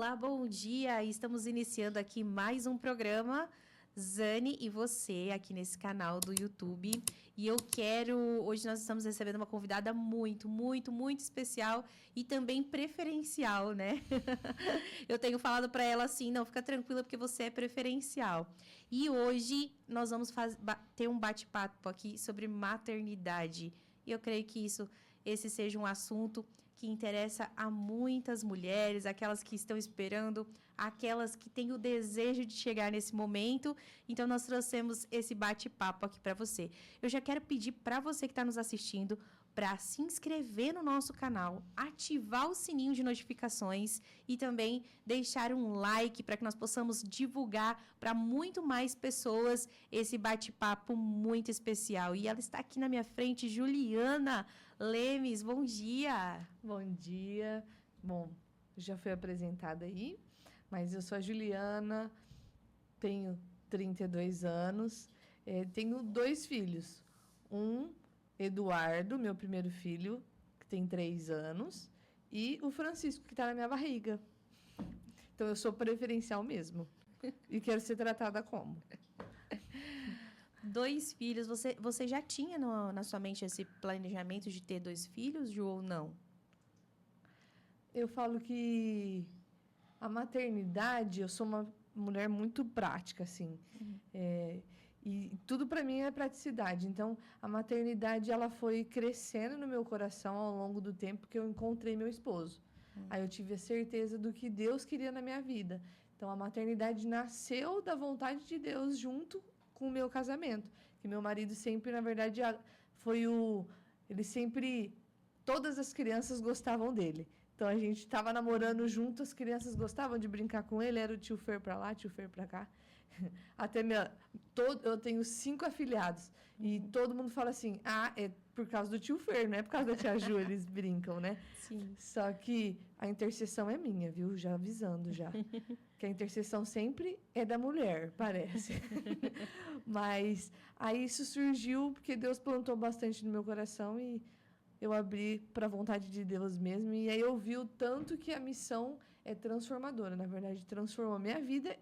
Olá, bom dia! Estamos iniciando aqui mais um programa Zane e Você, aqui nesse canal do YouTube. E hoje nós estamos recebendo uma convidada muito especial e também preferencial, né? Eu tenho falado para ela assim, não, fica tranquila porque você é preferencial. E hoje nós vamos ter um bate-papo aqui sobre maternidade. E eu creio que esse seja um assunto que interessa a muitas mulheres, aquelas que estão esperando, aquelas que têm o desejo de chegar nesse momento. Então, nós trouxemos esse bate-papo aqui para você. Eu já quero pedir para você que está nos assistindo para se inscrever no nosso canal, ativar o sininho de notificações e também deixar um like para que nós possamos divulgar para muito mais pessoas esse bate-papo muito especial. E ela está aqui na minha frente, Juliana Lemes, bom dia! Bom dia. Bom, já fui apresentada aí, mas eu sou a Juliana, tenho 32 anos, tenho 2 filhos. Um, Eduardo, meu primeiro filho, que tem 3 anos, e o Francisco, que está na minha barriga. Então, eu sou preferencial mesmo. E quero ser tratada como. 2 filhos. Você já tinha na sua mente esse planejamento de ter 2 filhos, Ju, ou não? Eu falo que a maternidade, eu sou uma mulher muito prática, assim. E tudo para mim é praticidade. Então, a maternidade ela foi crescendo no meu coração ao longo do tempo que eu encontrei meu esposo. Aí eu tive a certeza do que Deus queria na minha vida. Então, a maternidade nasceu da vontade de Deus junto com o meu casamento. Que meu marido sempre, na verdade, ele sempre... Todas as crianças gostavam dele. Então, a gente estava namorando junto, as crianças gostavam de brincar com ele, era o tio Fer para lá, tio Fer para cá. Até eu tenho 5 afilhados. E todo mundo fala assim, é por causa do tio Fer, não é por causa da tia Ju, eles brincam, né? Sim. Só que a intercessão é minha, viu? Já avisando já. Que a intercessão sempre é da mulher, parece. Mas aí isso surgiu porque Deus plantou bastante no meu coração e eu abri para a vontade de Deus mesmo. E aí eu vi o tanto que a missão é transformadora. Na verdade, transformou a minha vida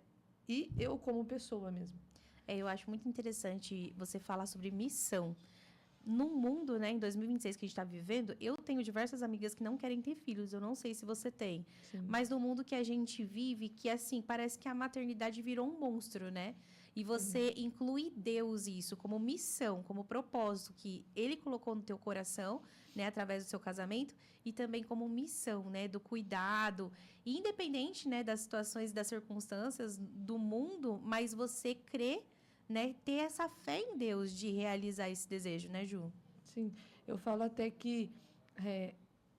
e eu como pessoa mesmo. Eu acho muito interessante você falar sobre missão. No mundo, né, em 2026 que a gente está vivendo, eu tenho diversas amigas que não querem ter filhos. Eu não sei se você tem. Sim. Mas no mundo que a gente vive, que assim, parece que a maternidade virou um monstro, né? E você inclui Deus isso como missão, como propósito que Ele colocou no teu coração, né, através do seu casamento, e também como missão, né, do cuidado, e independente, né, das situações, das circunstâncias do mundo, mas você crê, né, ter essa fé em Deus de realizar esse desejo, né, Ju? Sim, eu falo até que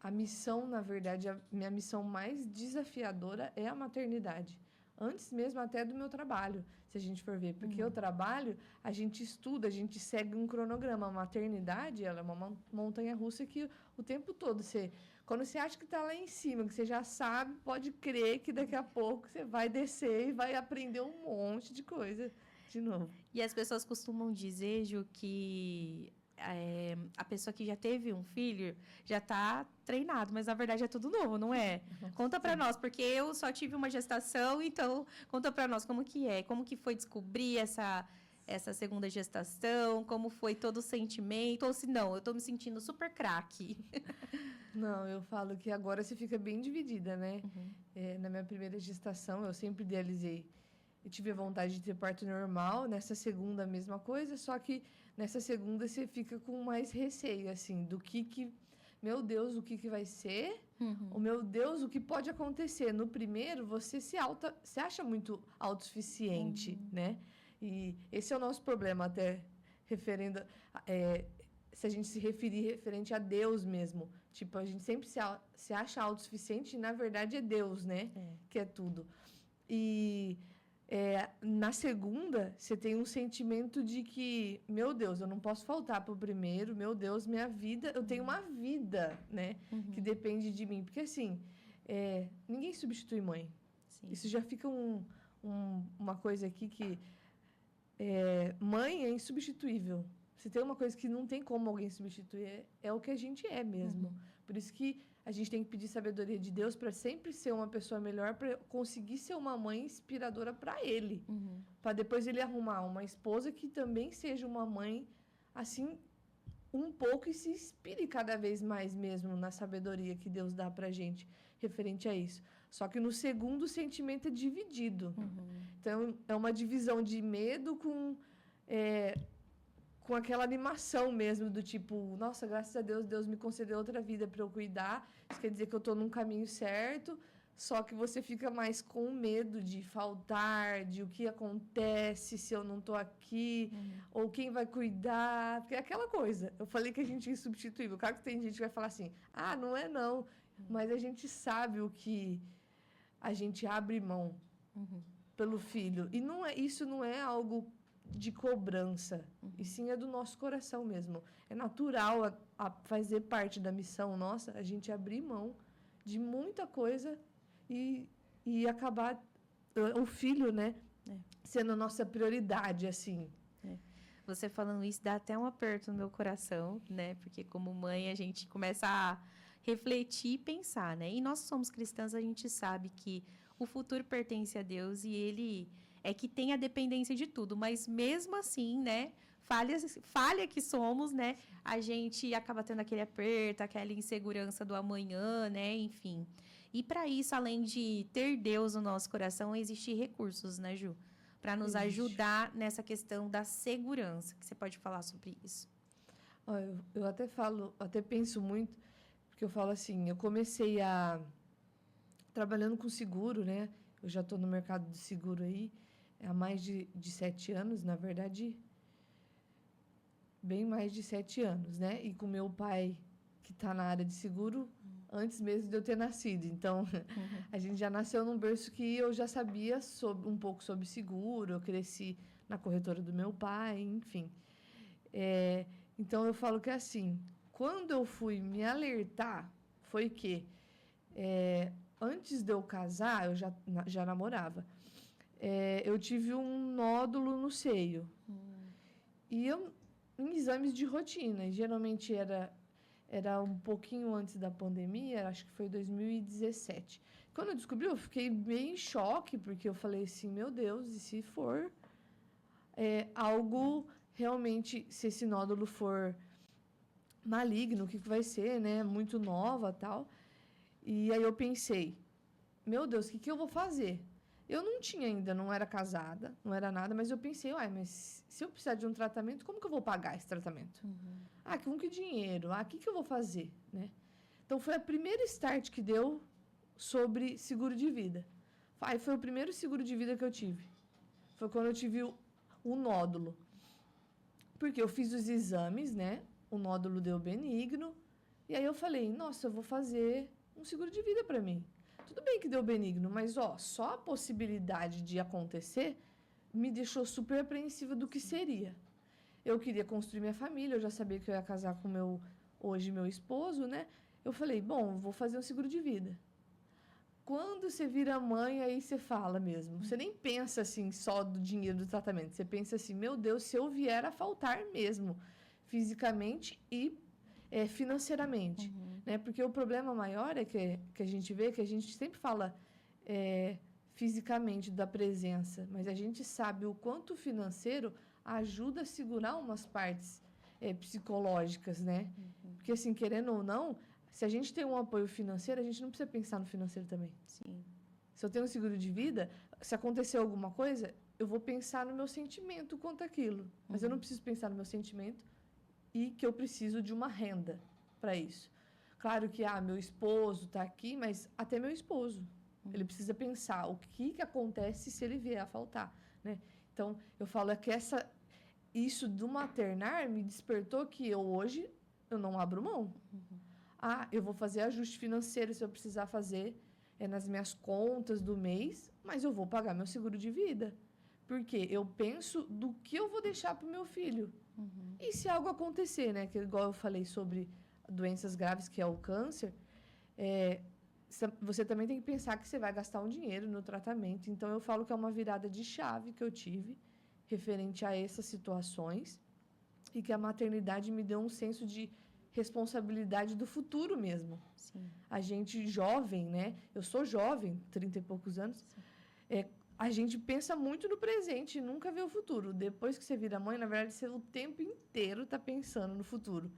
a missão, na verdade, a minha missão mais desafiadora é a maternidade. Antes mesmo até do meu trabalho, se a gente for ver. Porque o trabalho, a gente estuda, a gente segue um cronograma. A maternidade, ela é uma montanha-russa que o tempo todo quando você acha que está lá em cima, que você já sabe, pode crer que daqui a pouco você vai descer e vai aprender um monte de coisa de novo. E as pessoas costumam dizer, Ju, que a pessoa que já teve um filho já está treinado, mas na verdade é tudo novo, não é? Conta para nós, porque eu só tive uma gestação, então conta para nós como que é, como que foi descobrir essa segunda gestação, como foi todo o sentimento, ou se não, eu estou me sentindo super craque. Não, eu falo que agora você fica bem dividida, né? Na minha primeira gestação, eu sempre idealizei. Eu tive a vontade de ter parto normal, nessa segunda a mesma coisa, só que nessa segunda você fica com mais receio, assim, meu Deus, o que vai ser? Oh, meu Deus, o que pode acontecer? No primeiro, você se acha muito autossuficiente, né? E esse é o nosso problema, até se a gente se referir referente a Deus mesmo. Tipo, a gente sempre se acha autossuficiente e, na verdade, é Deus, né? Que é tudo. E... na segunda, você tem um sentimento de que, meu Deus, eu não posso faltar para o primeiro, meu Deus, minha vida, eu tenho uma vida, né, que depende de mim. Porque, assim, ninguém substitui mãe. Sim. Isso já fica uma coisa aqui que mãe é insubstituível. Se tem uma coisa que não tem como alguém substituir, é o que a gente é mesmo. Por isso que a gente tem que pedir sabedoria de Deus para sempre ser uma pessoa melhor, para conseguir ser uma mãe inspiradora para ele. Para depois ele arrumar uma esposa que também seja uma mãe, assim, um pouco, e se inspire cada vez mais mesmo na sabedoria que Deus dá para a gente referente a isso. Só que no segundo, o sentimento é dividido. Então, é uma divisão de medo com aquela animação mesmo, do tipo, nossa, graças a Deus, Deus me concedeu outra vida para eu cuidar. Isso quer dizer que eu estou num caminho certo, só que você fica mais com medo de faltar, de o que acontece se eu não estou aqui, ou quem vai cuidar, porque é aquela coisa. Eu falei que a gente é insubstituível. Claro que tem gente que vai falar assim, não é não, mas a gente sabe o que a gente abre mão pelo filho. E isso não é algo de cobrança, e sim é do nosso coração mesmo. É natural a fazer parte da missão nossa, a gente abrir mão de muita coisa e acabar o filho, né, sendo a nossa prioridade, assim. Você falando isso dá até um aperto no meu coração, né? Porque como mãe a gente começa a refletir e pensar, né? E nós somos cristãs, a gente sabe que o futuro pertence a Deus e Ele é que tem a dependência de tudo, mas mesmo assim, né? Falha que somos, né? A gente acaba tendo aquele aperto, aquela insegurança do amanhã, né? Enfim. E para isso, além de ter Deus no nosso coração, existem recursos, né, Ju? Para nos ajudar nessa questão da segurança. Que você pode falar sobre isso? Eu até penso muito, porque eu falo assim, eu comecei trabalhando com seguro, né? Eu já estou no mercado de seguro aí há mais de 7 anos, na verdade, bem mais de 7 anos, né? E com meu pai, que está na área de seguro, antes mesmo de eu ter nascido. Então, a gente já nasceu num berço que eu já sabia um pouco sobre seguro, eu cresci na corretora do meu pai, enfim. Então, eu falo que é assim, quando eu fui me alertar, foi que, antes de eu casar, eu já namorava, eu tive um nódulo no seio. E em exames de rotina, geralmente era um pouquinho antes da pandemia, acho que foi 2017. Quando eu descobri, eu fiquei meio em choque, porque eu falei assim, meu Deus, e se for algo realmente, se esse nódulo for maligno, o que vai ser, né? Muito nova e tal. E aí eu pensei, meu Deus, o que eu vou fazer? Eu não tinha ainda, não era casada, não era nada, mas eu pensei, mas se eu precisar de um tratamento, como que eu vou pagar esse tratamento? Com que dinheiro? O que eu vou fazer? Né? Então, foi a primeira start que deu sobre seguro de vida. Foi o primeiro seguro de vida que eu tive. Foi quando eu tive o nódulo. Porque eu fiz os exames, né? O nódulo deu benigno. E aí eu falei, nossa, eu vou fazer um seguro de vida para mim. Tudo bem que deu benigno, mas só a possibilidade de acontecer me deixou super apreensiva do que seria. Eu queria construir minha família, eu já sabia que eu ia casar com hoje meu esposo, né? Eu falei, bom, vou fazer um seguro de vida. Quando você vira mãe, aí você fala mesmo. Você nem pensa assim só do dinheiro do tratamento. Você pensa assim, meu Deus, se eu vier a faltar mesmo, fisicamente e financeiramente. Né? Porque o problema maior é que a gente vê, que a gente sempre fala fisicamente da presença, mas a gente sabe o quanto o financeiro ajuda a segurar umas partes psicológicas, né? Porque, assim, querendo ou não, se a gente tem um apoio financeiro, a gente não precisa pensar no financeiro também. Sim. Se eu tenho um seguro de vida, se acontecer alguma coisa, eu vou pensar no meu sentimento quanto àquilo. Mas eu não preciso pensar no meu sentimento e que eu preciso de uma renda para isso. Claro que, meu esposo está aqui, mas até meu esposo. Ele precisa pensar o que acontece se ele vier a faltar, né? Então, eu falo que isso do maternar me despertou que hoje eu não abro mão. Eu vou fazer ajuste financeiro se eu precisar fazer nas minhas contas do mês, mas eu vou pagar meu seguro de vida. Porque eu penso do que eu vou deixar para o meu filho. E se algo acontecer, né? Que igual eu falei sobre doenças graves, que é o câncer, você também tem que pensar que você vai gastar um dinheiro no tratamento. Então, eu falo que é uma virada de chave que eu tive referente a essas situações e que a maternidade me deu um senso de responsabilidade do futuro mesmo. Sim. A gente jovem, né? Eu sou jovem, 30 e poucos anos. A gente pensa muito no presente e nunca vê o futuro. Depois que você vira mãe, na verdade, você o tempo inteiro está pensando no futuro.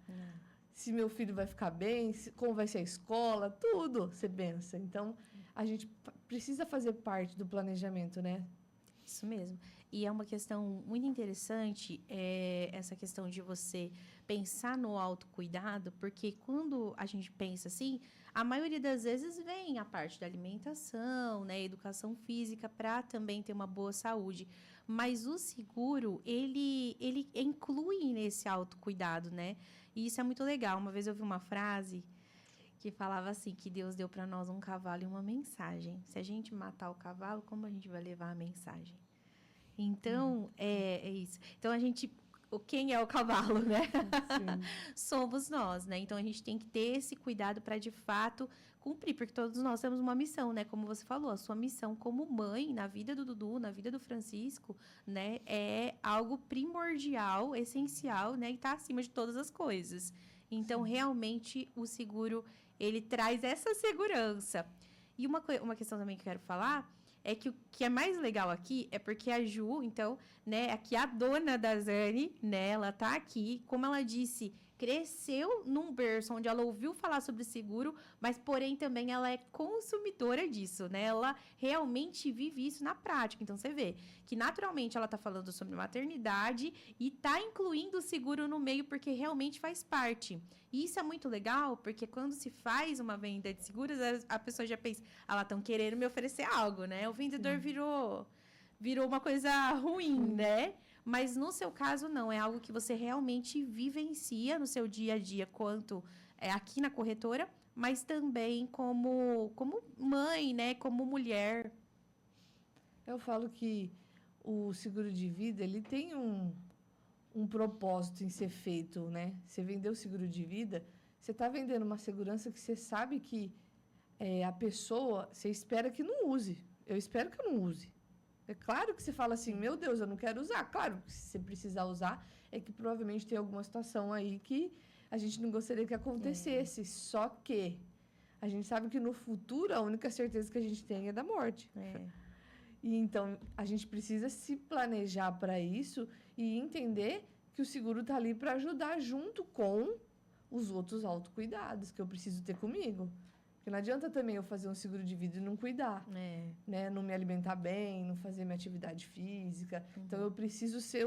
Se meu filho vai ficar bem, como vai ser a escola, tudo você pensa. Então, a gente precisa fazer parte do planejamento, né? Isso mesmo. E é uma questão muito interessante, essa questão de você pensar no autocuidado, porque quando a gente pensa assim, a maioria das vezes vem a parte da alimentação, né, educação física, para também ter uma boa saúde. Mas o seguro, ele inclui nesse autocuidado, né? E isso é muito legal. Uma vez eu vi uma frase que falava assim, que Deus deu para nós um cavalo e uma mensagem. Se a gente matar o cavalo, como a gente vai levar a mensagem? Então, é isso. Então, quem é o cavalo, né? Somos nós, né? Então, a gente tem que ter esse cuidado para, de fato, cumprir, porque todos nós temos uma missão, né? Como você falou, a sua missão como mãe, na vida do Dudu, na vida do Francisco, né? É algo primordial, essencial, né? E está acima de todas as coisas. Então, realmente, o seguro, ele traz essa segurança. E uma questão também que eu quero falar é que o que é mais legal aqui é porque a Ju, então, né, aqui a dona da Zane, né, ela tá aqui, como ela disse, cresceu num berço onde ela ouviu falar sobre seguro, mas, porém, também ela é consumidora disso, né? Ela realmente vive isso na prática. Então, você vê que, naturalmente, ela tá falando sobre maternidade e tá incluindo o seguro no meio porque realmente faz parte. E isso é muito legal, porque quando se faz uma venda de seguros, a pessoa já pensa, ela estão querendo me oferecer algo, né? O vendedor virou uma coisa ruim, né? Mas no seu caso, não. É algo que você realmente vivencia no seu dia a dia, quanto aqui na corretora, mas também como mãe, né? Como mulher. Eu falo que o seguro de vida, ele tem um propósito em ser feito, né? Você vendeu o seguro de vida, você está vendendo uma segurança que você sabe que a pessoa, você espera que não use. Eu espero que eu não use. É claro que você fala assim, meu Deus, eu não quero usar. Claro que se você precisar usar, é que provavelmente tem alguma situação aí que a gente não gostaria que acontecesse. Só que a gente sabe que no futuro a única certeza que a gente tem é da morte. E então a gente precisa se planejar para isso e entender que o seguro está ali para ajudar junto com os outros autocuidados que eu preciso ter comigo. Porque não adianta também eu fazer um seguro de vida e não cuidar, né? Não me alimentar bem, não fazer minha atividade física. Então, eu preciso ser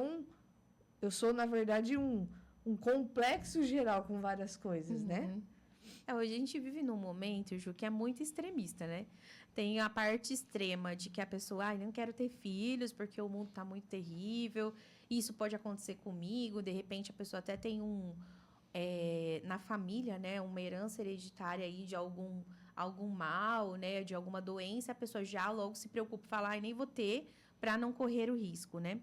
eu sou, na verdade, um complexo geral com várias coisas, né? Hoje a gente vive num momento, Ju, que é muito extremista, né? Tem a parte extrema de que a pessoa, não quero ter filhos porque o mundo está muito terrível, isso pode acontecer comigo, de repente a pessoa até tem na família, né, uma herança hereditária aí de algum mal, né, de alguma doença, a pessoa já logo se preocupa e fala, nem vou ter, para não correr o risco, né?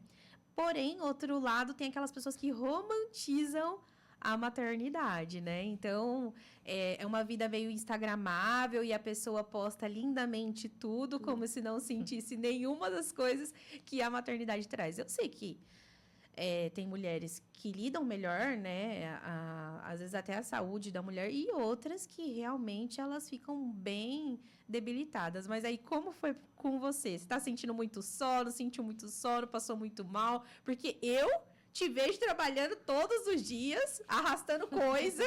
Porém, outro lado, tem aquelas pessoas que romantizam a maternidade, né? Então, é uma vida meio instagramável e a pessoa posta lindamente tudo como se não sentisse nenhuma das coisas que a maternidade traz. Eu sei que tem mulheres que lidam melhor, né? Às vezes até a saúde da mulher, e outras que realmente elas ficam bem debilitadas. Mas aí, como foi com você? Você está sentindo muito sono? Sentiu muito sono? Passou muito mal? Porque eu te vejo trabalhando todos os dias, arrastando coisa.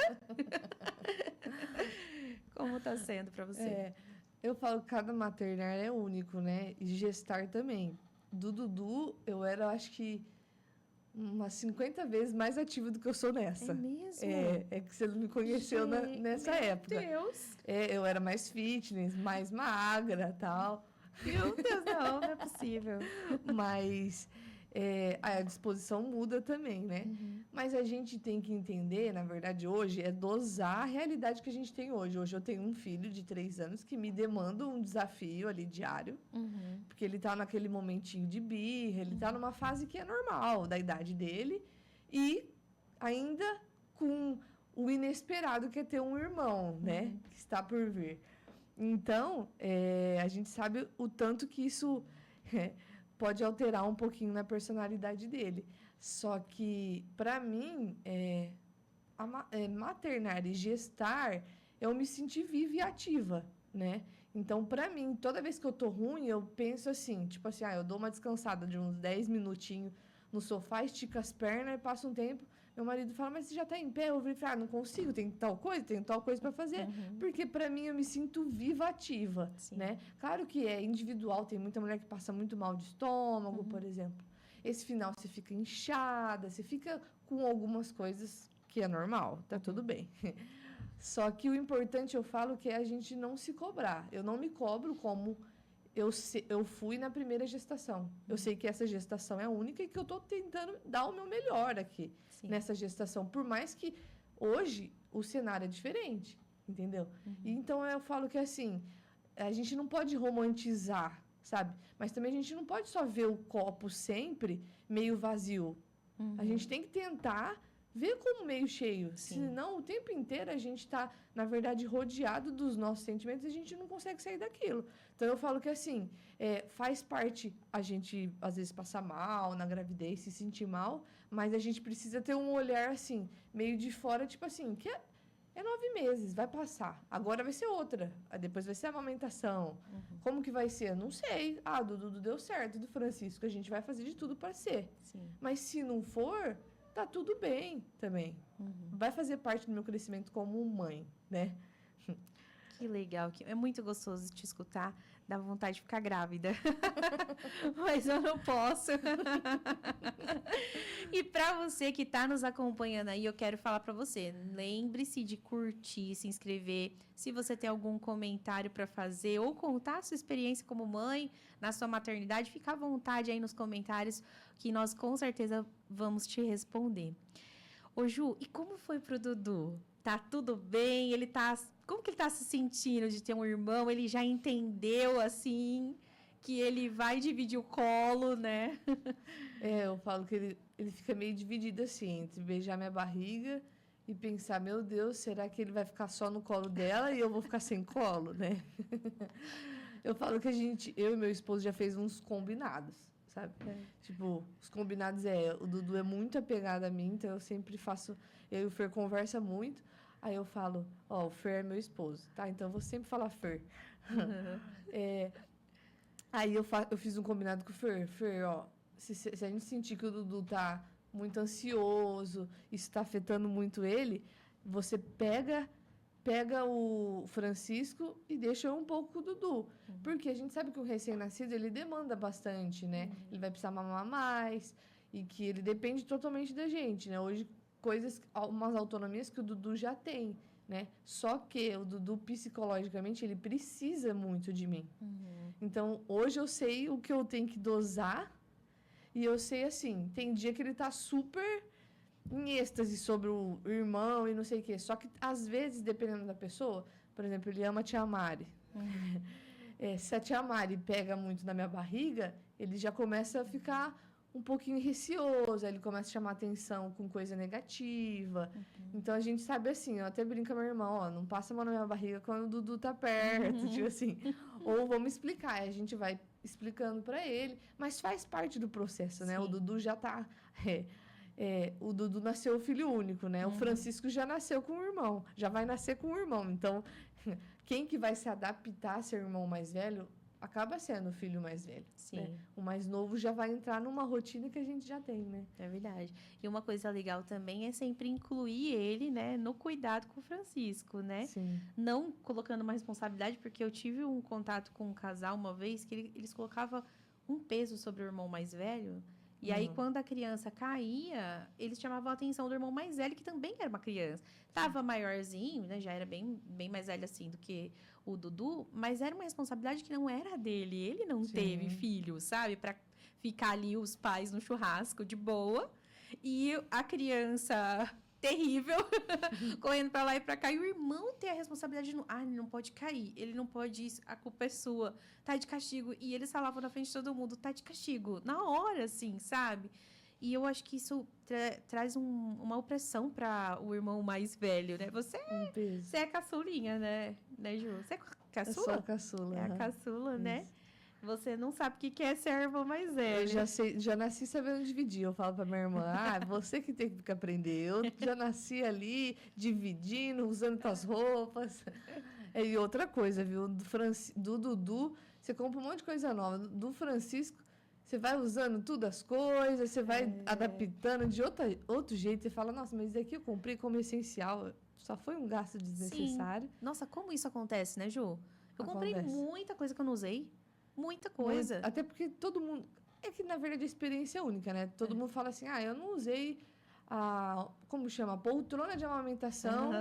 Como está sendo para você? Eu falo que cada maternar é único, né? E gestar também. Do Dudu, eu era, acho que, umas 50 vezes mais ativa do que eu sou nessa. É mesmo? É que você não me conheceu nessa época. Meu Deus! Eu era mais fitness, mais magra e tal. Meu Deus, não é possível. Mas a disposição muda também, né? Mas a gente tem que entender, na verdade, hoje, dosar a realidade que a gente tem hoje. Hoje eu tenho um filho de 3 anos que me demanda um desafio ali diário, porque ele tá naquele momentinho de birra, ele tá numa fase que é normal da idade dele, e ainda com o inesperado que é ter um irmão, né? Que está por vir. Então, a gente sabe o tanto que isso pode alterar um pouquinho na personalidade dele. Só que, para mim, maternar e gestar, eu me senti viva e ativa, né? Então, pra mim, toda vez que eu tô ruim, eu penso assim, tipo assim, eu dou uma descansada de uns 10 minutinhos no sofá, estico as pernas e passa um tempo, meu marido fala, mas você já tá em pé? Eu falei, não consigo, tem tal coisa pra fazer, porque pra mim eu me sinto viva, ativa, né? Claro que é individual, tem muita mulher que passa muito mal de estômago, por exemplo. Esse final você fica inchada, você fica com algumas coisas que é normal, tá tudo bem. Só que o importante, eu falo, que é a gente não se cobrar. Eu não me cobro como eu fui na primeira gestação. Eu sei que essa gestação é a única e que eu estou tentando dar o meu melhor aqui, nessa gestação. Por mais que hoje o cenário é diferente, entendeu? Então, eu falo que, assim, a gente não pode romantizar, sabe? Mas também a gente não pode só ver o copo sempre meio vazio. A gente tem que tentar ver como meio cheio. Senão, o tempo inteiro a gente está, na verdade, rodeado dos nossos sentimentos e a gente não consegue sair daquilo. Então, eu falo que, assim, faz parte a gente, às vezes, passar mal na gravidez, se sentir mal, mas a gente precisa ter um olhar, assim, meio de fora, tipo assim, que é 9 meses, vai passar. Agora vai ser outra. Depois vai ser a amamentação. Como que vai ser? Não sei. Do Dudu deu certo, do Francisco. A gente vai fazer de tudo para ser. Mas se não for, tá tudo bem também. Vai fazer parte do meu crescimento como mãe, né? Que legal. É muito gostoso te escutar. Dá vontade de ficar grávida. Mas eu não posso. E para você que está nos acompanhando aí, eu quero falar para você. Lembre-se de curtir, se inscrever. Se você tem algum comentário para fazer ou contar a sua experiência como mãe na sua maternidade, fica à vontade aí nos comentários que nós com certeza vamos te responder. Ô Ju, e como foi pro Dudu? Tá tudo bem? Como que ele tá se sentindo de ter um irmão? Ele já entendeu, assim, que ele vai dividir o colo, né? Eu falo que ele fica meio dividido, assim, entre beijar minha barriga e pensar, meu Deus, será que ele vai ficar só no colo dela e eu vou ficar sem colo, né? Eu falo que eu e meu esposo já fez uns combinados, sabe? Tipo, os combinados o Dudu é muito apegado a mim, então eu sempre faço, eu e o Fer conversa muito, aí eu falo, o Fer é meu esposo, tá? Então eu vou sempre falar Fer. Aí eu fiz um combinado com o Fer, se a gente sentir que o Dudu tá muito ansioso, isso tá afetando muito ele, você pega o Francisco e deixa um pouco com o Dudu. Porque a gente sabe que o recém-nascido, ele demanda bastante, né? Ele vai precisar mamar mais e que ele depende totalmente da gente, né? Hoje, umas autonomias que o Dudu já tem, né? Só que o Dudu, psicologicamente, ele precisa muito de mim. Então, hoje eu sei o que eu tenho que dosar e eu sei, assim, tem dia que ele tá super em êxtase sobre o irmão e não sei o quê. Só que, às vezes, dependendo da pessoa, por exemplo, ele ama a tia Mari. Se a tia Mari pega muito na minha barriga, ele já começa a ficar um pouquinho receoso, aí ele começa a chamar atenção com coisa negativa. Então, a gente sabe assim, eu até brinco com meu irmão, não passa a mão na minha barriga quando o Dudu tá perto, tipo assim. Ou vamos explicar, a gente vai explicando para ele, mas faz parte do processo, né? O Dudu já tá... o Dudu nasceu o filho único, né? O Francisco já nasceu com o irmão, já vai nascer com o irmão. Então, quem que vai se adaptar a ser o irmão mais velho acaba sendo o filho mais velho. Né? O mais novo já vai entrar numa rotina que a gente já tem, né? É verdade. E uma coisa legal também é sempre incluir ele, né, no cuidado com o Francisco, né? Não colocando uma responsabilidade, porque eu tive um contato com um casal uma vez que eles colocavam um peso sobre o irmão mais velho. E aí, quando a criança caía, eles chamavam a atenção do irmão mais velho, que também era uma criança. Tava maiorzinho, né? Já era bem mais velho assim do que o Dudu, mas era uma responsabilidade que não era dele. Ele não teve filho, sabe? Pra ficar ali os pais no churrasco de boa. E a criança terrível, correndo pra lá e pra cá. E o irmão tem a responsabilidade de... ele não pode cair. Ele não pode ir. A culpa é sua. Tá de castigo. E eles falavam na frente de todo mundo, tá de castigo. Na hora, assim, sabe? E eu acho que isso traz uma opressão para o irmão mais velho, né? Você é a caçulinha, né, Ju? Você é caçula? Eu sou a caçula. É a caçula, né? Você não sabe o que é ser a irmã mais velha. Eu já nasci sabendo dividir. Eu falo pra minha irmã, você que tem que aprender. Eu já nasci ali, dividindo, usando tuas roupas. E outra coisa, viu? Do Dudu, você compra um monte de coisa nova. Do Francisco, você vai usando tudo as coisas, você vai adaptando de outro jeito. Você fala, nossa, mas isso aqui eu comprei como essencial. Só foi um gasto desnecessário. Sim. Nossa, como isso acontece, né, Ju? Eu comprei Acontece. muita coisa que eu não usei. Muita coisa. Até porque todo mundo... É que, na verdade, a experiência é única, né? Todo mundo fala assim, eu não usei como chama? A poltrona de amamentação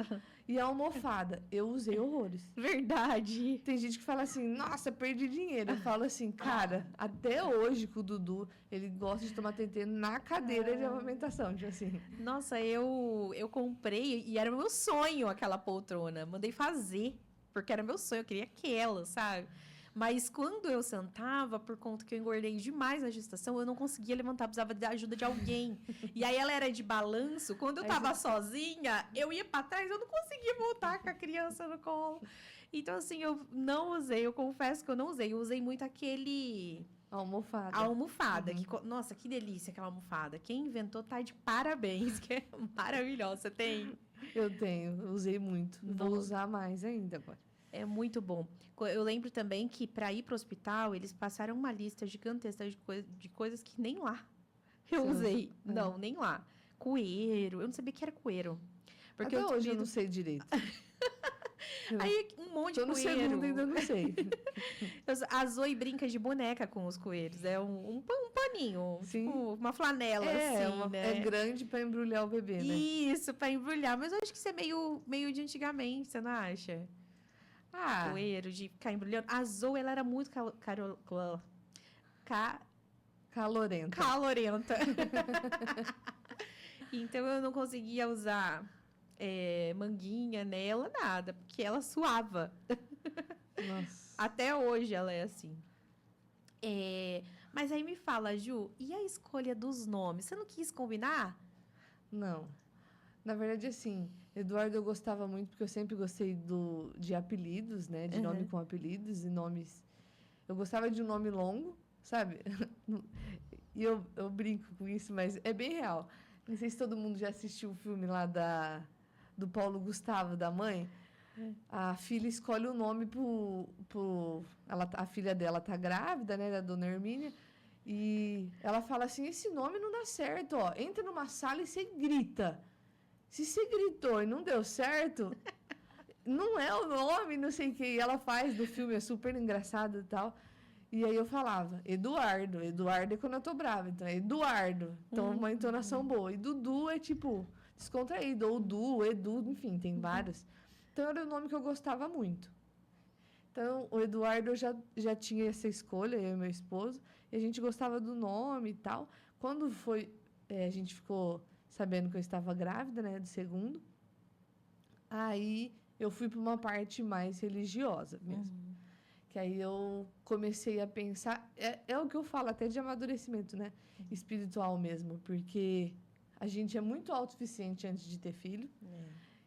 e a almofada. Eu usei horrores. Verdade. Tem gente que fala assim, nossa, perdi dinheiro. Eu falo assim, cara, até hoje com o Dudu, ele gosta de tomar TT na cadeira de amamentação, tipo assim. Nossa, eu comprei e era meu sonho aquela poltrona. Mandei fazer, porque era meu sonho, eu queria aquela, sabe? Mas quando eu sentava, por conta que eu engordei demais na gestação, eu não conseguia levantar, precisava da ajuda de alguém. E aí ela era de balanço, quando eu tava sozinha, eu ia pra trás, eu não conseguia voltar com a criança no colo. Então, assim, eu não usei, eu confesso que eu não usei. Eu usei muito aquele... A almofada. A almofada. Nossa, que delícia aquela almofada. Quem inventou tá de parabéns, que é maravilhosa. Você tem? Eu tenho, usei muito. Vou usar mais ainda agora. É muito bom. Eu lembro também que para ir para o hospital, eles passaram uma lista gigantesca de coisas que nem lá eu usei. Não, nem lá. Coeiro. Eu não sabia que era coeiro. Porque até hoje eu não sei direito. Aí um monte de coeiro. Tô no segundo ainda não sei. A Zoe brinca de boneca com os coeiros. É um paninho, tipo, uma flanela, assim, né? É grande para embrulhar o bebê, né? Isso, para embrulhar. Mas eu acho que isso é meio de antigamente, você não acha? Coeiro, de ficar embrulhando. A Zoe, ela era muito calorenta. Então, eu não conseguia usar manguinha nela, nada. Porque ela suava. Nossa. Até hoje ela é assim. Mas aí me fala, Ju, e a escolha dos nomes? Você não quis combinar? Não. Na verdade, assim, Eduardo eu gostava muito, porque eu sempre gostei de apelidos, né? De nome com apelidos e nomes... Eu gostava de um nome longo, sabe? E eu brinco com isso, mas é bem real. Não sei se todo mundo já assistiu o filme lá do Paulo Gustavo, da mãe. A filha escolhe o nome a filha dela tá grávida, né? Da dona Hermínia. E ela fala assim, esse nome não dá certo, ó. Entra numa sala e você grita. Se você gritou e não deu certo, não é o nome, não sei o que. E ela faz do filme, é super engraçado e tal. E aí eu falava, Eduardo. Eduardo é quando eu tô brava. Então é Eduardo. Então uma entonação boa. E Dudu é tipo descontraído. Ou Du, Edu, enfim, tem vários. Então era o nome que eu gostava muito. Então o Eduardo eu já tinha essa escolha, eu e meu esposo. E a gente gostava do nome e tal. Quando foi, a gente ficou... sabendo que eu estava grávida, né, do segundo. Aí eu fui para uma parte mais religiosa mesmo. Que aí eu comecei a pensar... É o que eu falo até de amadurecimento, né? Espiritual mesmo. Porque a gente é muito autossuficiente antes de ter filho.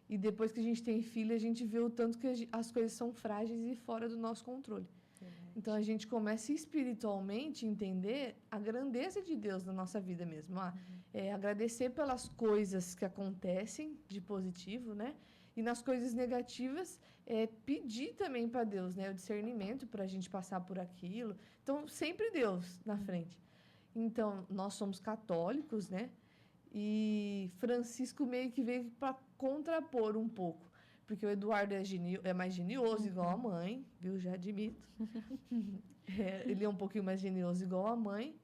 E depois que a gente tem filho, a gente vê o tanto que as coisas são frágeis e fora do nosso controle. Então, a gente começa espiritualmente a entender a grandeza de Deus na nossa vida mesmo. Agradecer pelas coisas que acontecem de positivo, né? E nas coisas negativas, pedir também para Deus, né? O discernimento para a gente passar por aquilo. Então, sempre Deus na frente. Então, nós somos católicos, né? E Francisco meio que veio para contrapor um pouco. Porque o Eduardo é mais genioso, igual a mãe, viu? Já admito. Ele é um pouquinho mais genioso, igual a mãe.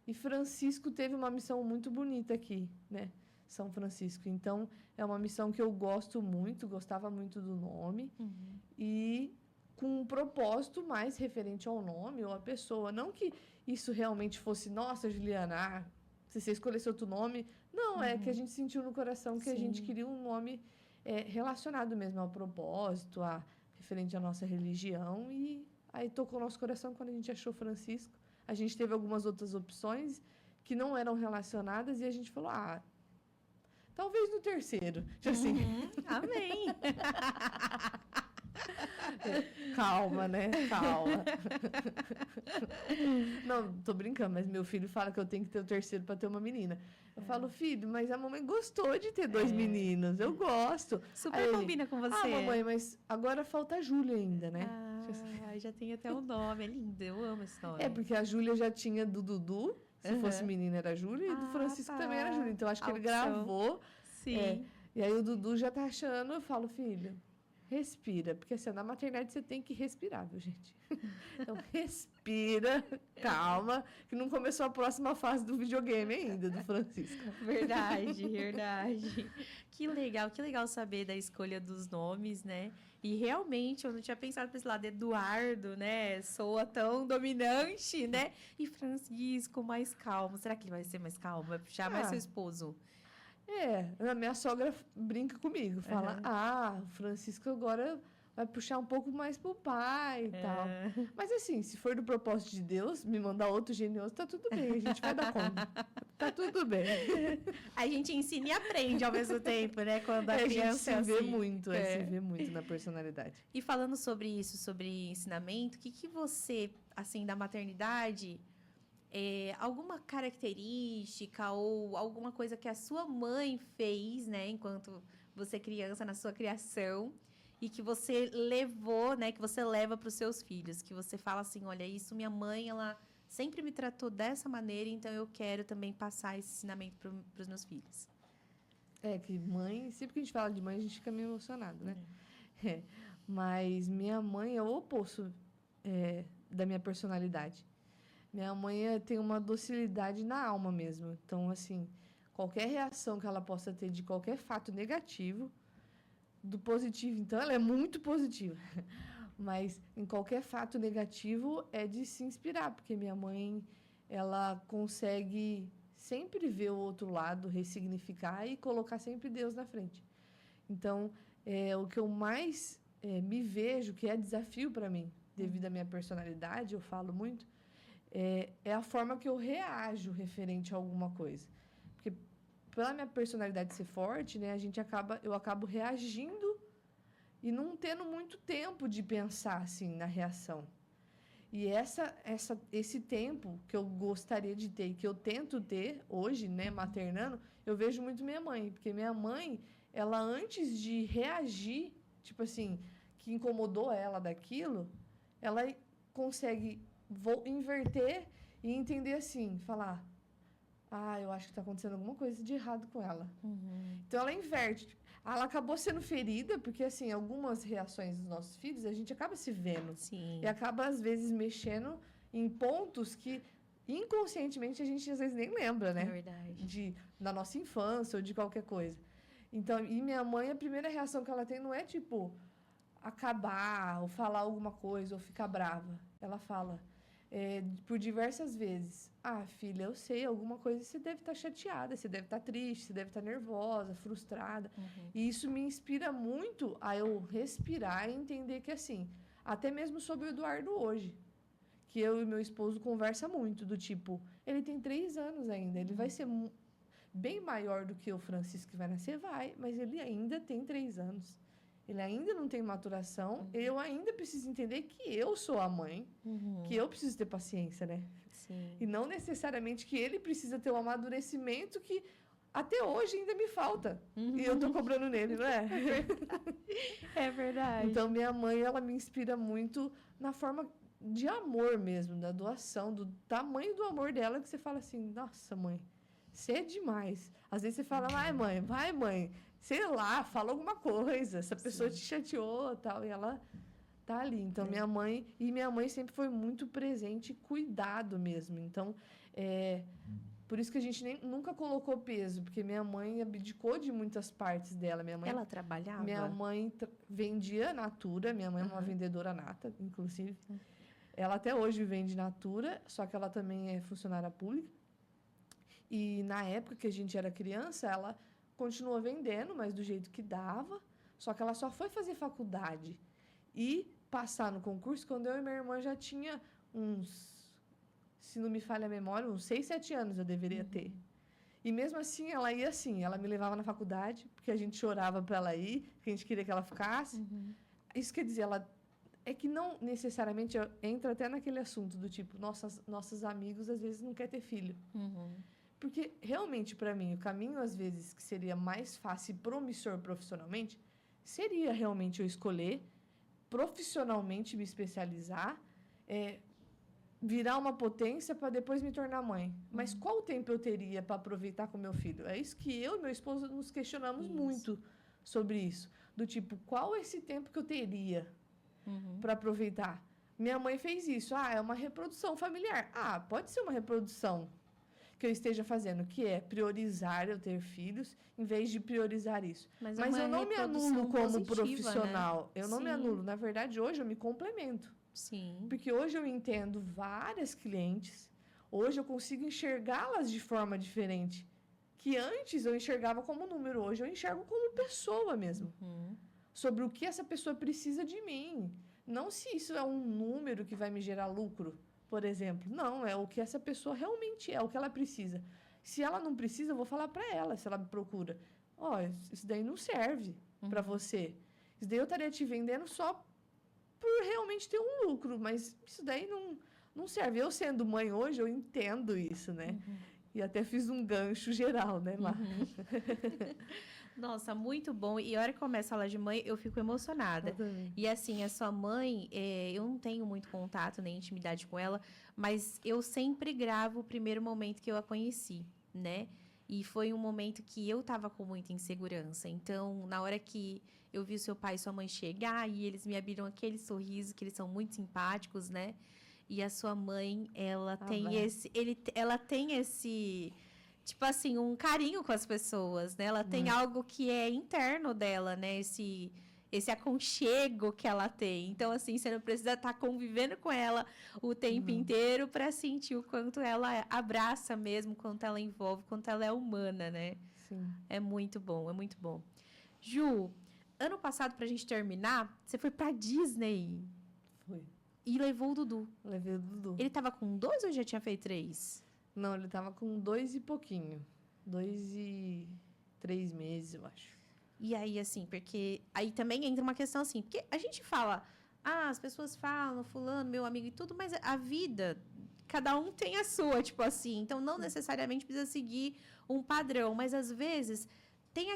E Francisco teve uma missão muito bonita aqui, né? São Francisco. Então, é uma missão que eu gosto muito, gostava muito do nome. E com um propósito mais referente ao nome ou à pessoa. Não que isso realmente fosse, nossa, Juliana, se você escolhesse outro nome. Não, é que a gente sentiu no coração que a gente queria um nome... relacionado mesmo ao propósito, referente à nossa religião, e aí tocou nosso coração quando a gente achou Francisco. A gente teve algumas outras opções que não eram relacionadas e a gente falou, talvez no terceiro, assim. Amém! Calma, né? Calma. Não, tô brincando, mas meu filho fala que eu tenho que ter o terceiro para ter uma menina. Eu falo, filho, mas a mamãe gostou de ter 2 meninos. Eu gosto. Super Aí ele, combina com você. mamãe, mas agora falta a Júlia ainda, né? Já tem até o nome. É lindo, eu amo esse nome. É, porque a Júlia já tinha do Dudu. Se fosse menina era a Júlia. E do Francisco também era a Júlia. Então, acho que ele gravou. Sim. E aí o Dudu já tá achando. Eu falo, filho, respira. Porque assim, na maternidade você tem que respirar, viu, gente? Então, respira, calma, que não começou a próxima fase do videogame ainda, do Francisco. Verdade, verdade. Que legal saber da escolha dos nomes, né? E realmente, eu não tinha pensado para esse lado, Eduardo, né? Soa tão dominante, né? E Francisco, mais calmo. Será que ele vai ser mais calmo? Vai puxar mais seu esposo? A minha sogra brinca comigo, fala, o Francisco agora vai puxar um pouco mais pro pai e tal. Mas assim, se for do propósito de Deus, me mandar outro genioso, tá tudo bem, a gente vai dar conta. Tá tudo bem. A gente ensina e aprende ao mesmo tempo, né? Quando a criança a gente se vê muito, se vê muito na personalidade. E falando sobre isso, sobre ensinamento, o que você, assim, da maternidade, alguma característica ou alguma coisa que a sua mãe fez, né? Enquanto você criança, na sua criação, e que você levou, né? Que você leva para os seus filhos. Que você fala assim, olha, isso minha mãe, ela sempre me tratou dessa maneira, então eu quero também passar esse ensinamento para os meus filhos. Que mãe, sempre que a gente fala de mãe, a gente fica meio emocionado, né? Mas minha mãe é o oposto da minha personalidade. Minha mãe tem uma docilidade na alma mesmo. Então, assim, qualquer reação que ela possa ter de qualquer fato negativo, do positivo, então, ela é muito positiva. Mas em qualquer fato negativo é de se inspirar, porque minha mãe, ela consegue sempre ver o outro lado, ressignificar e colocar sempre Deus na frente. Então, o que eu mais me vejo, que é desafio para mim, devido à minha personalidade, eu falo muito, é a forma que eu reajo referente a alguma coisa. Porque pela minha personalidade ser forte, né, eu acabo reagindo e não tendo muito tempo de pensar assim na reação. E esse tempo que eu gostaria de ter e que eu tento ter hoje, né, maternando, eu vejo muito minha mãe, porque minha mãe, ela antes de reagir, tipo assim, que incomodou ela daquilo, ela consegue inverter e entender assim, falar, eu acho que está acontecendo alguma coisa de errado com ela. Então ela inverte. Ela acabou sendo ferida, porque assim, algumas reações dos nossos filhos, a gente acaba se vendo. Sim. E acaba, às vezes, mexendo em pontos que, inconscientemente, a gente, às vezes, nem lembra, né? É verdade. Da nossa infância ou de qualquer coisa. Então, e minha mãe, a primeira reação que ela tem não é, tipo, acabar, ou falar alguma coisa, ou ficar brava. Ela fala, por diversas vezes, filha, eu sei, alguma coisa você deve estar chateada, você deve estar triste, você deve estar nervosa, frustrada. E isso me inspira muito a eu respirar e entender que, assim, até mesmo sobre o Eduardo hoje, que eu e meu esposo conversa muito, do tipo, ele tem 3 anos ainda, ele vai ser bem maior do que o Francisco que vai nascer, mas ele ainda tem 3 anos. Ele ainda não tem maturação, eu ainda preciso entender que eu sou a mãe, que eu preciso ter paciência, né? Sim. E não necessariamente que ele precisa ter um amadurecimento que até hoje ainda me falta. E eu tô cobrando nele, não é? É verdade. Então, minha mãe, ela me inspira muito na forma de amor mesmo, da doação, do tamanho do amor dela, que você fala assim, nossa, mãe, você é demais. Às vezes você fala, vai, mãe, sei lá, fala alguma coisa, essa pessoa te chateou e tal, e ela tá ali. Então, minha mãe sempre foi muito presente e cuidado mesmo. Então, por isso que a gente nunca colocou peso, porque minha mãe abdicou de muitas partes dela. Ela trabalhava? Minha mãe vendia Natura, minha mãe é uma vendedora nata, inclusive. Ela até hoje vende Natura, só que ela também é funcionária pública. E na época que a gente era criança, ela continuou vendendo, mas do jeito que dava. Só que ela só foi fazer faculdade e passar no concurso quando eu e minha irmã já tinha se não me falha a memória, uns 6, 7 anos eu deveria ter. E mesmo assim, ela me levava na faculdade, porque a gente chorava para ela ir, porque a gente queria que ela ficasse. Isso quer dizer, ela é que não necessariamente entra até naquele assunto do tipo, nossos amigos às vezes não quer ter filho. Porque realmente para mim o caminho às vezes que seria mais fácil e promissor profissionalmente seria realmente eu escolher profissionalmente me especializar, virar uma potência para depois me tornar mãe. Mas qual tempo eu teria para aproveitar com meu filho? É isso que eu e meu esposo nos questionamos muito sobre isso. Do tipo, qual é esse tempo que eu teria para aproveitar? Minha mãe fez isso. É uma reprodução familiar. Pode ser uma reprodução que eu esteja fazendo, que é priorizar eu ter filhos, em vez de priorizar isso. Mas eu não me anulo como profissional. Né? Eu não me anulo. Na verdade, hoje eu me complemento. Sim. Porque hoje eu entendo várias clientes, hoje eu consigo enxergá-las de forma diferente. Que antes eu enxergava como número, hoje eu enxergo como pessoa mesmo. Sobre o que essa pessoa precisa de mim. Não se isso é um número que vai me gerar lucro, por exemplo. Não, é o que essa pessoa realmente é, o que ela precisa. Se ela não precisa, eu vou falar para ela, se ela me procura. Isso daí não serve para você. Isso daí eu estaria te vendendo só por realmente ter um lucro, mas isso daí não serve. Eu sendo mãe hoje, eu entendo isso, né? E até fiz um gancho geral, né, Lá? Nossa, muito bom. E a hora que começa a aula de mãe, eu fico emocionada. E assim, a sua mãe, eu não tenho muito contato nem intimidade com ela, mas eu sempre gravo o primeiro momento que eu a conheci, né? E foi um momento que eu tava com muita insegurança. Então, na hora que eu vi o seu pai e sua mãe chegar, e eles me abriram aquele sorriso, que eles são muito simpáticos, né? E a sua mãe, ela tem esse... Tipo assim, um carinho com as pessoas, né? Ela tem algo que é interno dela, né? Esse aconchego que ela tem. Então, assim, você não precisa estar convivendo com ela o tempo inteiro para sentir o quanto ela abraça mesmo, o quanto ela envolve, o quanto ela é humana, né? Sim. É muito bom, é muito bom. Ju, ano passado, pra gente terminar, você foi pra Disney. Foi. E levou o Dudu. Levei o Dudu. Ele tava com 2 ou já tinha feito 3? Não, ele tava com 2 e pouquinho. 2 e 3 meses, eu acho. E aí, assim, porque... Aí também entra uma questão assim, porque a gente fala... as pessoas falam, fulano, meu amigo e tudo, mas a vida, cada um tem a sua, tipo assim. Então, não necessariamente precisa seguir um padrão, mas às vezes tem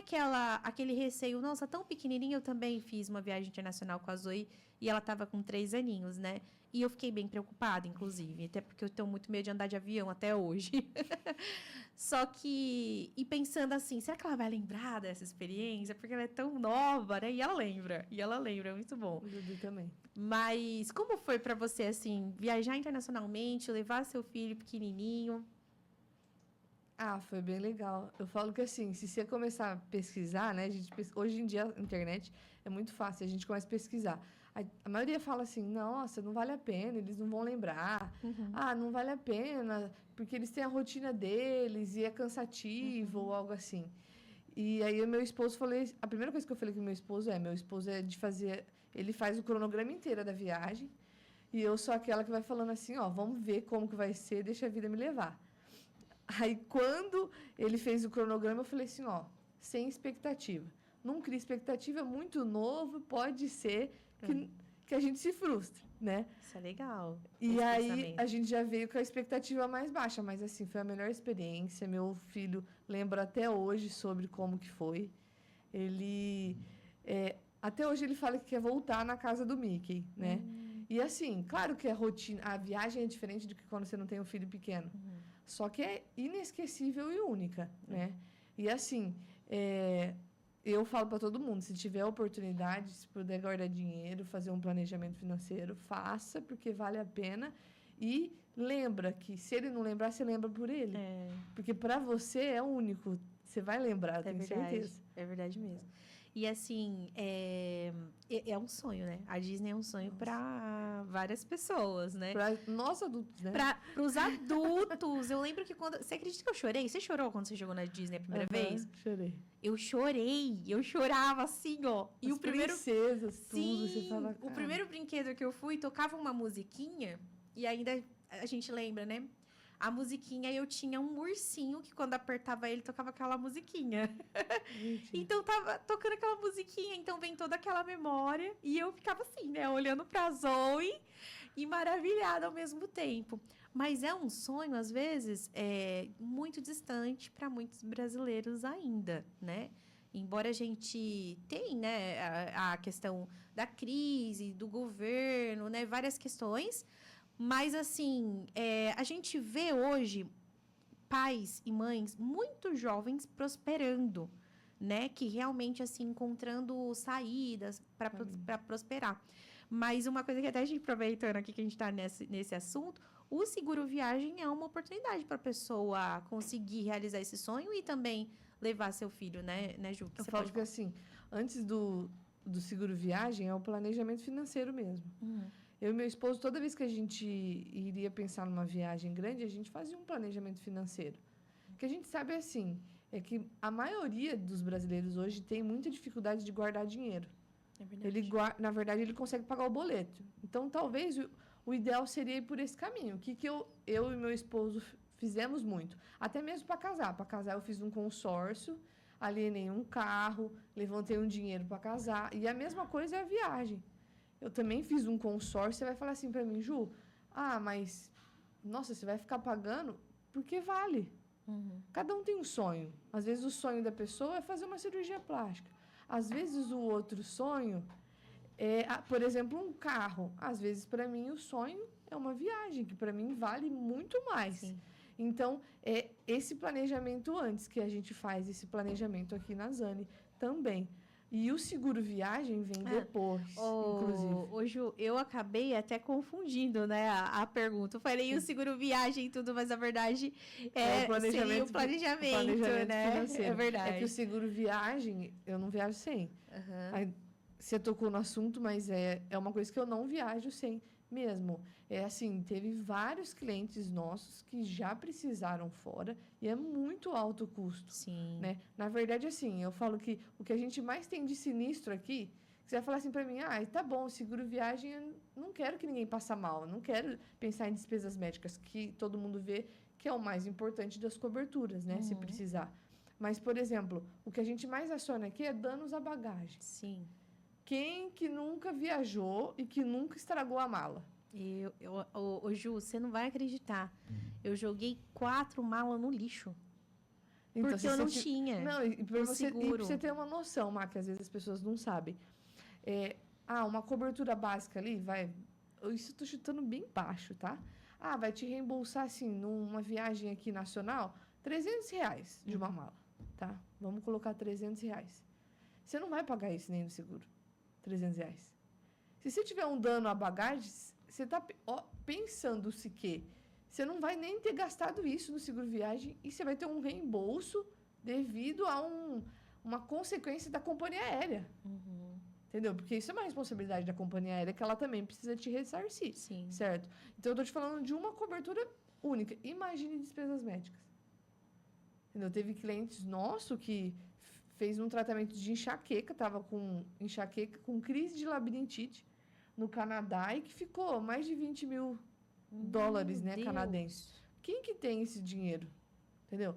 aquele receio. Nossa, tão pequenininha, eu também fiz uma viagem internacional com a Zoe e ela tava com 3 aninhos, né? E eu fiquei bem preocupada, inclusive, até porque eu tenho muito medo de andar de avião até hoje. Só que... E pensando assim, será que ela vai lembrar dessa experiência? Porque ela é tão nova, né? E ela lembra, é muito bom. O Dudu também. Mas como foi pra você, assim, viajar internacionalmente, levar seu filho pequenininho? Foi bem legal. Eu falo que, assim, se você começar a pesquisar, né? Hoje em dia, a internet é muito fácil, a gente começa a pesquisar. A maioria fala assim, nossa, não vale a pena, eles não vão lembrar. Não vale a pena, porque eles têm a rotina deles e é cansativo ou algo assim. E aí o meu esposo falei, a primeira coisa que eu falei com meu esposo é de fazer, ele faz o cronograma inteiro da viagem e eu sou aquela que vai falando assim, vamos ver como que vai ser, deixa a vida me levar. Aí quando ele fez o cronograma, eu falei assim, sem expectativa. Não cria expectativa, é muito novo, pode ser que a gente se frustre, né? Isso é legal. E aí a gente já veio com a expectativa mais baixa, mas assim, foi a melhor experiência. Meu filho lembra até hoje sobre como que foi. Ele até hoje ele fala que quer voltar na casa do Mickey, né? E assim, claro que a viagem é diferente do que quando você não tem um filho pequeno. Só que é inesquecível e única, né? E assim, eu falo para todo mundo, se tiver oportunidade, se puder guardar dinheiro, fazer um planejamento financeiro, faça, porque vale a pena. E lembra que, se ele não lembrar, você lembra por ele. Porque para você é único. Você vai lembrar, tenho certeza. É verdade mesmo. E assim, é um sonho, né? A Disney é um sonho para várias pessoas, né? Para nós adultos, né? Para os adultos. Eu lembro que quando... Você acredita que eu chorei? Você chorou quando você chegou na Disney a primeira vez? Chorei. Eu chorei. Eu chorava assim, ó. E as princesas, tudo. Sim, você fala, o primeiro brinquedo que eu fui, tocava uma musiquinha. E ainda a gente lembra, né? a musiquinha, eu tinha um ursinho que quando apertava ele, tocava aquela musiquinha. Então tava tocando aquela musiquinha, então vem toda aquela memória. E eu ficava assim, né, olhando pra Zoe e maravilhada ao mesmo tempo. Mas é um sonho, às vezes, muito distante para muitos brasileiros ainda, né? Embora a gente tenha, né, a questão da crise, do governo, né, várias questões, mas, assim, a gente vê hoje pais e mães muito jovens prosperando, né? Que realmente, assim, encontrando saídas para prosperar. Mas uma coisa que até a gente, aproveitando aqui que a gente está nesse assunto, o seguro viagem é uma oportunidade para a pessoa conseguir realizar esse sonho e também levar seu filho, né, Ju? Eu falo que, assim, antes do seguro viagem, é o planejamento financeiro mesmo. Eu e meu esposo, toda vez que a gente iria pensar numa viagem grande, a gente fazia um planejamento financeiro. O que a gente sabe é que a maioria dos brasileiros hoje tem muita dificuldade de guardar dinheiro. É verdade. Na verdade, ele consegue pagar o boleto. Então, talvez o ideal seria ir por esse caminho. O que eu e meu esposo fizemos muito? Até mesmo para casar. Para casar, eu fiz um consórcio, alienei um carro, levantei um dinheiro para casar. E a mesma coisa é a viagem. Eu também fiz um consórcio. Você vai falar assim para mim, Ju, mas, nossa, você vai ficar pagando porque vale. Cada um tem um sonho. Às vezes o sonho da pessoa é fazer uma cirurgia plástica. Às vezes o outro sonho é, por exemplo, um carro. Às vezes, para mim, o sonho é uma viagem, que para mim vale muito mais. Sim. Então, é esse planejamento antes que a gente faz, esse planejamento aqui na Zani também. E o seguro viagem vem depois, inclusive. Hoje eu acabei até confundindo, né, a pergunta. Eu falei o seguro viagem e tudo, mas a verdade seria o planejamento, né? Financeiro. É verdade. É que o seguro viagem, eu não viajo sem. Aí, você tocou no assunto, mas é uma coisa que eu não viajo sem mesmo. É assim, teve vários clientes nossos que já precisaram fora e é muito alto o custo. Sim. Né? Na verdade, assim, eu falo que o que a gente mais tem de sinistro aqui, você vai falar assim para mim, tá bom, seguro viagem, eu não quero que ninguém passe mal, eu não quero pensar em despesas médicas, que todo mundo vê que é o mais importante das coberturas, né? Se precisar. Mas, por exemplo, o que a gente mais aciona aqui é danos à bagagem. Sim. Quem que nunca viajou e que nunca estragou a mala? Ju, você não vai acreditar. Eu joguei 4 malas no lixo. Então, porque eu não tinha. Não, e para seguro. você ter uma noção, Má, que às vezes as pessoas não sabem. Uma cobertura básica ali, isso eu tô chutando bem baixo, tá? Vai te reembolsar, assim, numa viagem aqui nacional, R$300 de uma mala, tá? Vamos colocar R$300. Você não vai pagar isso nem no seguro. R$300. Se você tiver um dano à bagagem, você está pensando-se que você não vai nem ter gastado isso no seguro viagem e você vai ter um reembolso devido a uma consequência da companhia aérea. Entendeu? Porque isso é uma responsabilidade da companhia aérea que ela também precisa te ressarcir. Sim. Certo? Então, eu estou te falando de uma cobertura única. Imagine despesas médicas. Entendeu? Teve clientes nossos que fez um tratamento de enxaqueca, estava com enxaqueca, com crise de labirintite no Canadá e que ficou mais de $20 mil, né, canadenses. Quem que tem esse dinheiro? Entendeu?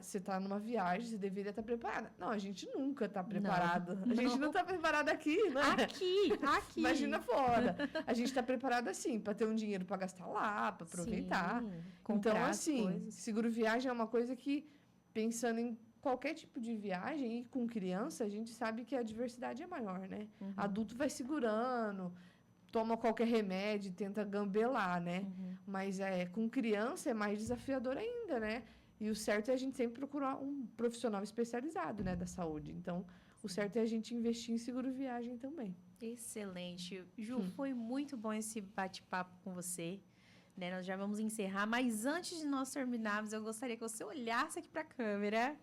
Você está numa viagem, você deveria estar preparada. Não, a gente nunca está preparada. A gente não está preparada aqui, né? Aqui. Imagina fora. A gente está preparada, assim, para ter um dinheiro para gastar lá, para aproveitar. Sim, então, assim, seguro viagem é uma coisa que, pensando em qualquer tipo de viagem e com criança, a gente sabe que a diversidade é maior, né? Adulto vai segurando, toma qualquer remédio, tenta gambelar, né? Mas com criança é mais desafiador ainda, né? E o certo é a gente sempre procurar um profissional especializado, né, da saúde. Então, o certo é a gente investir em seguro viagem também. Excelente. Ju, foi muito bom esse bate-papo com você. Né, nós já vamos encerrar, mas antes de nós terminarmos, eu gostaria que você olhasse aqui para a câmera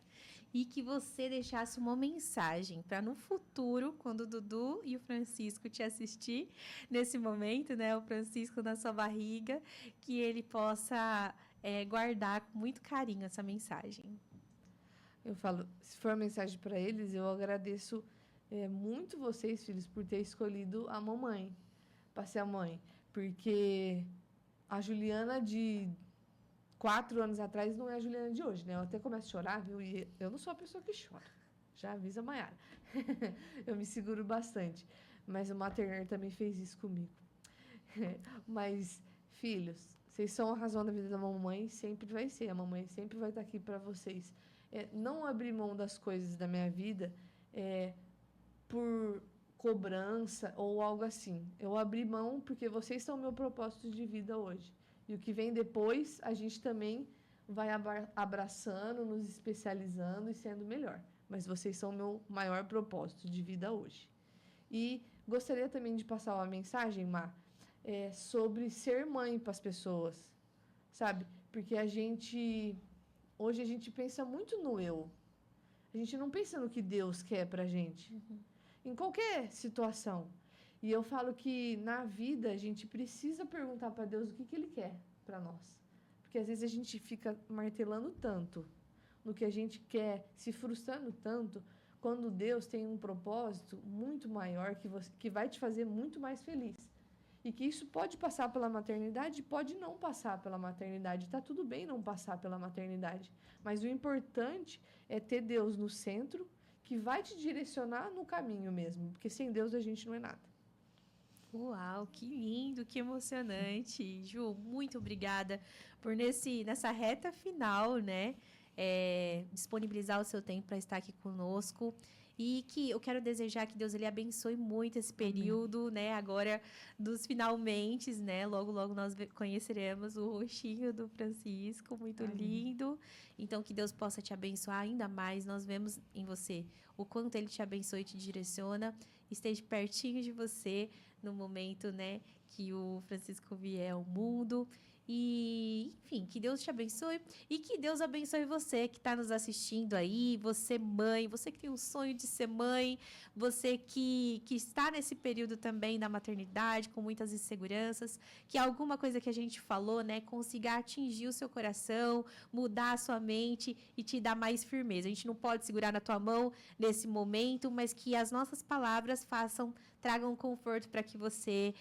e que você deixasse uma mensagem para no futuro, quando o Dudu e o Francisco te assistir nesse momento, né, o Francisco na sua barriga, que ele possa guardar com muito carinho essa mensagem. Eu falo, se for uma mensagem para eles, eu agradeço muito vocês, filhos, por ter escolhido a mamãe, para ser a mãe, porque a Juliana de 4 anos atrás não é a Juliana de hoje, né? Eu até começo a chorar, viu? E eu não sou a pessoa que chora. Já avisa a Maiara. Eu me seguro bastante. Mas o Materner também fez isso comigo. Mas, filhos, vocês são a razão da vida da mamãe, sempre vai ser. A mamãe sempre vai estar aqui para vocês. Não abrir mão das coisas da minha vida por cobrança ou algo assim. Eu abri mão porque vocês são meu propósito de vida hoje. E o que vem depois, a gente também vai abraçando, nos especializando e sendo melhor. Mas vocês são meu maior propósito de vida hoje. E gostaria também de passar uma mensagem, Má, sobre ser mãe para as pessoas, sabe? Porque hoje a gente pensa muito no eu. A gente não pensa no que Deus quer pra gente. Em qualquer situação. E eu falo que na vida a gente precisa perguntar para Deus o que Ele quer para nós. Porque às vezes a gente fica martelando tanto no que a gente quer, se frustrando tanto, quando Deus tem um propósito muito maior que vai te fazer muito mais feliz. E que isso pode passar pela maternidade, pode não passar pela maternidade. Está tudo bem não passar pela maternidade. Mas o importante é ter Deus no centro, que vai te direcionar no caminho mesmo. Porque sem Deus a gente não é nada. Uau, que lindo, que emocionante. Ju, muito obrigada por nessa reta final, né? Disponibilizar o seu tempo para estar aqui conosco. E que eu quero desejar que Deus ele abençoe muito esse período, amém, né? Agora dos finalmente, né? Logo, logo nós conheceremos o rostinho do Francisco, muito amém, lindo. Então, que Deus possa te abençoar ainda mais. Nós vemos em você o quanto Ele te abençoa e te direciona. Esteja pertinho de você no momento, né, que o Francisco vier ao mundo. E, enfim, que Deus te abençoe e que Deus abençoe você que está nos assistindo aí, você mãe, você que tem um sonho de ser mãe, você que está nesse período também da maternidade, com muitas inseguranças, que alguma coisa que a gente falou, né, consiga atingir o seu coração, mudar a sua mente e te dar mais firmeza. A gente não pode segurar na tua mão nesse momento, mas que as nossas palavras tragam conforto para que você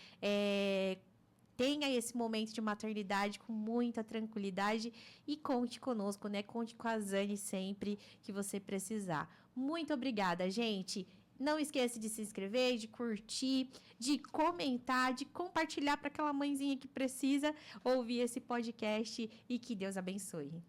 tenha esse momento de maternidade com muita tranquilidade e conte conosco, né? Conte com a Zane sempre que você precisar. Muito obrigada, gente. Não esqueça de se inscrever, de curtir, de comentar, de compartilhar para aquela mãezinha que precisa ouvir esse podcast e que Deus abençoe.